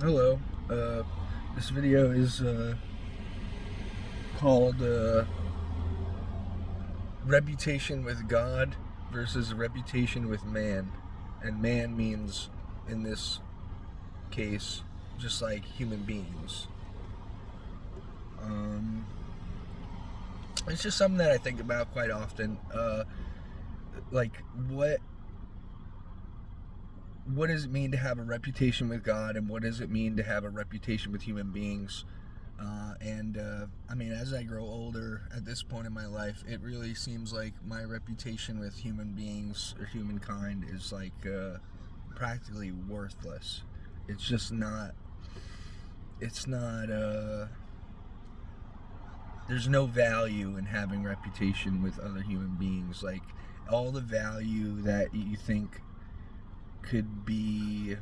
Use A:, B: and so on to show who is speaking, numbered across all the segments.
A: Hello. This video is called Reputation with God versus Reputation with Man. And man means, in this case, just like human beings. Um, it's just something that I think about quite often. Like, what does it mean to have a reputation with God, and what does it mean to have a reputation with human beings? I mean, as I grow older at this point in my life, it really seems like my reputation with human beings or humankind is like practically worthless. It's just not, it's not, there's no value in having reputation with other human beings. Like, all the value that you think could be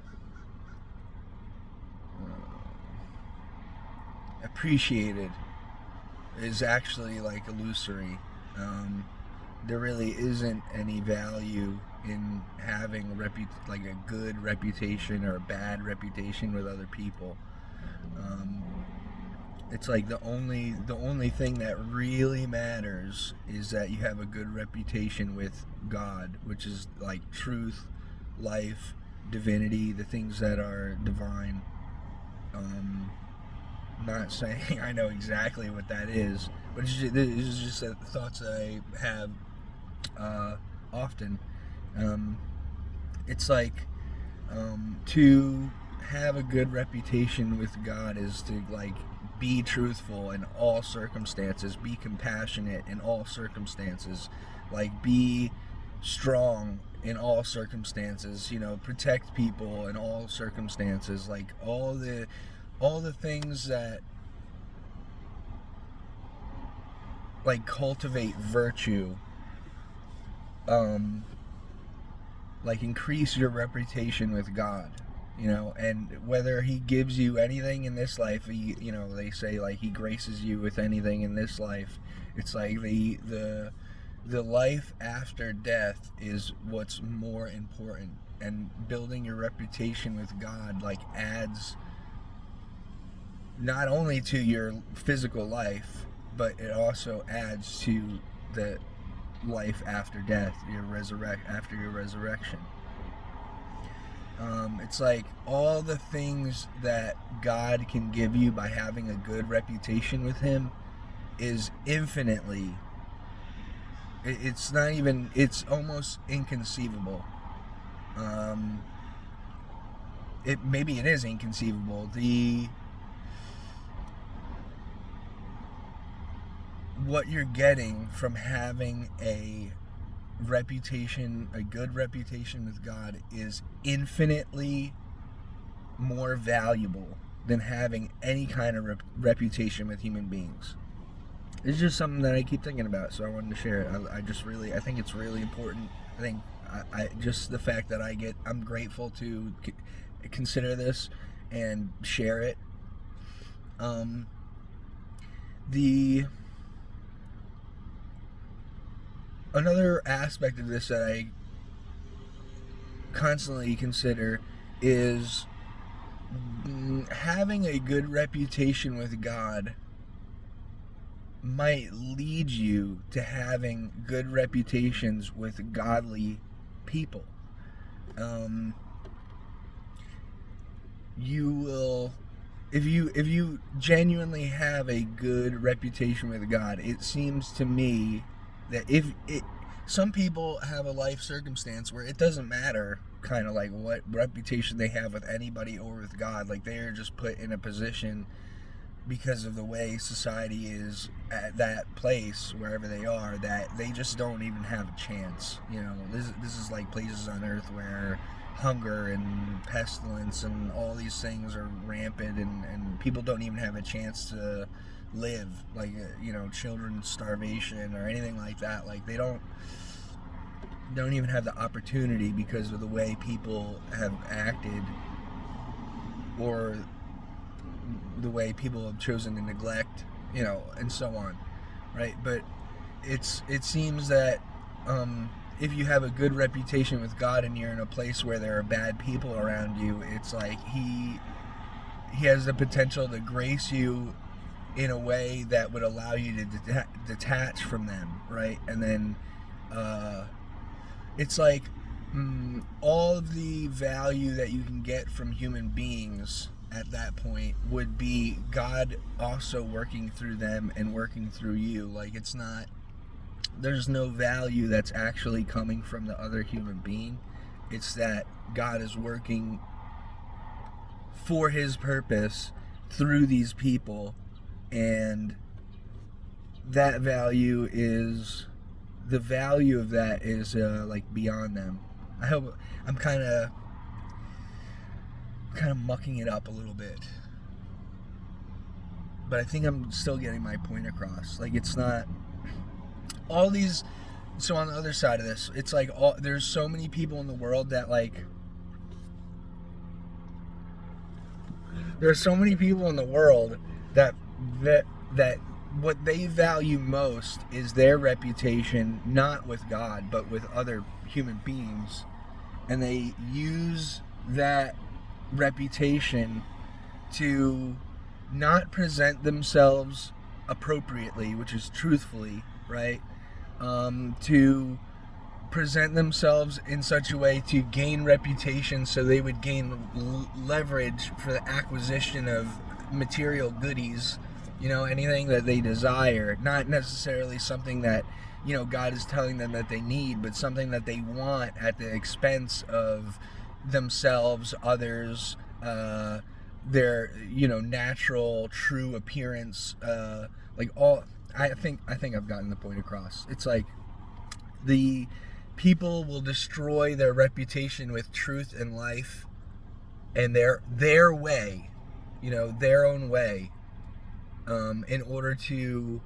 A: appreciated is actually like illusory. Um, there really isn't any value in having like a good reputation or a bad reputation with other people. Um, it's like the only thing that really matters is that you have a good reputation with God, which is like truth, life, divinity, the things that are divine. Um, not saying I know exactly what that is, but it's just thoughts that I have uh, often. Um, it's like to have a good reputation with God is to like be truthful in all circumstances, be compassionate in all circumstances, like be strong in all circumstances, protect people in all circumstances, like all the things that like cultivate virtue, um like increase your reputation with God, and whether he gives you anything in this life, they say like he graces you with anything in this life. It's like the life after death is what's more important, and building your reputation with God like adds not only to your physical life, but it also adds to the life after death, after your resurrection. It's like all the things that God can give you by having a good reputation with Him is infinitely. It's not even. It's almost inconceivable. Um, maybe it is inconceivable. The what you're getting from having a good reputation with God, is infinitely more valuable than having any kind of reputation with human beings. It's just something that I keep thinking about, so I wanted to share it. I think it's really important. I think just the fact that I'm grateful to consider this and share it. Um, the Another aspect of this that I constantly consider is having a good reputation with God might lead you to having good reputations with godly people. Um, you will, if you genuinely have a good reputation with God, it seems to me that if it some people have a life circumstance where it doesn't matter kind of like what reputation they have with anybody or with God, like they are just put in a position because of the way society is at that place wherever they are, that they just don't even have a chance. This is like places on earth where hunger and pestilence and all these things are rampant, and people don't even have a chance to live, like children's starvation or anything like that. Like they don't even have the opportunity because of the way people have acted, or the way people have chosen to neglect, and so on, right? But it seems that if you have a good reputation with God and you're in a place where there are bad people around you, it's like he has the potential to grace you in a way that would allow you to detach from them, right? And then it's like all of the value that you can get from human beings at that point would be God also working through them and working through you. Like, it's not, there's no value that's actually coming from the other human being. It's that God is working for his purpose through these people, and that value is, the value of that is like beyond them. I hope I'm kind of mucking it up a little bit, but I think I'm still getting my point across. Like, it's not all these. So on the other side of this, it's like there's so many people in the world that like, there's so many people in the world that what they value most is their reputation, not with God, but with other human beings. And they use that reputation to not present themselves appropriately, which is truthfully, right? To present themselves in such a way to gain reputation so they would gain leverage for the acquisition of material goodies, anything that they desire, not necessarily something that, God is telling them that they need, but something that they want at the expense of themselves, others, their, natural, true appearance, I think I've gotten the point across. It's like the people will destroy their reputation with truth and life and their way, their own way, in order to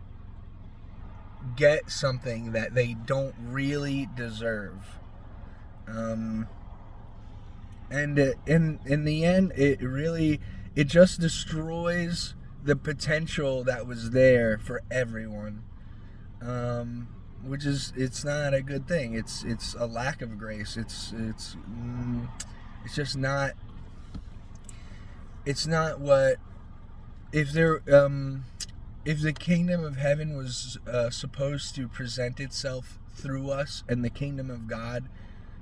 A: get something that they don't really deserve. And in the end, it just destroys the potential that was there for everyone, which is, it's not a good thing. It's a lack of grace. It's just not. It's not what, if the kingdom of heaven was supposed to present itself through us, and the kingdom of God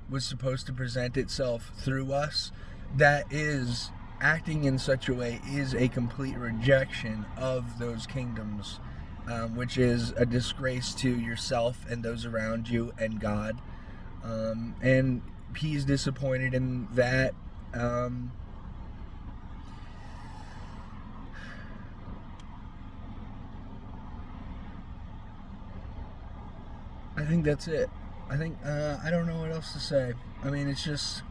A: was supposed to present itself through us, that is, acting in such a way is a complete rejection of those kingdoms, which is a disgrace to yourself and those around you and God. And he's disappointed in that. I think that's it. I think I don't know what else to say. I mean, it's just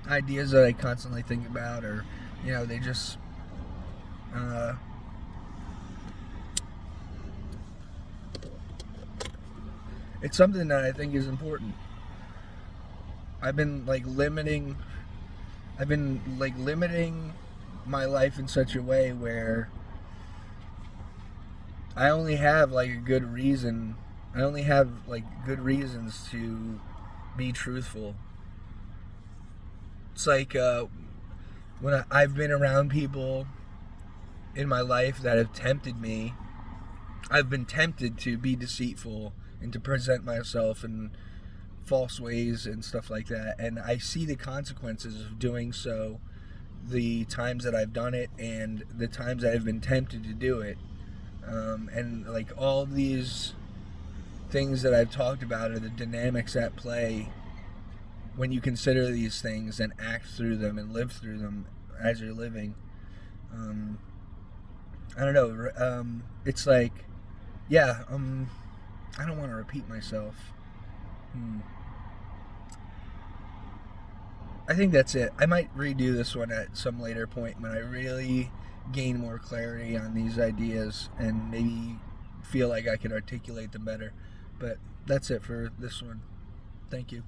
A: ideas that I constantly think about, or they just it's something that I think is important. I've been limiting my life in such a way where I only have a good reason. I only have good reasons to be truthful. It's like when I've been around people in my life that have tempted me, I've been tempted to be deceitful and to present myself in false ways and stuff like that. And I see the consequences of doing so, the times that I've done it and the times that I've been tempted to do it. And all these things that I've talked about are the dynamics at play when you consider these things and act through them and live through them as you're living. I don't know. It's I don't want to repeat myself. I think that's it. I might redo this one at some later point when I really gain more clarity on these ideas and maybe feel like I can articulate them better. But that's it for this one. Thank you.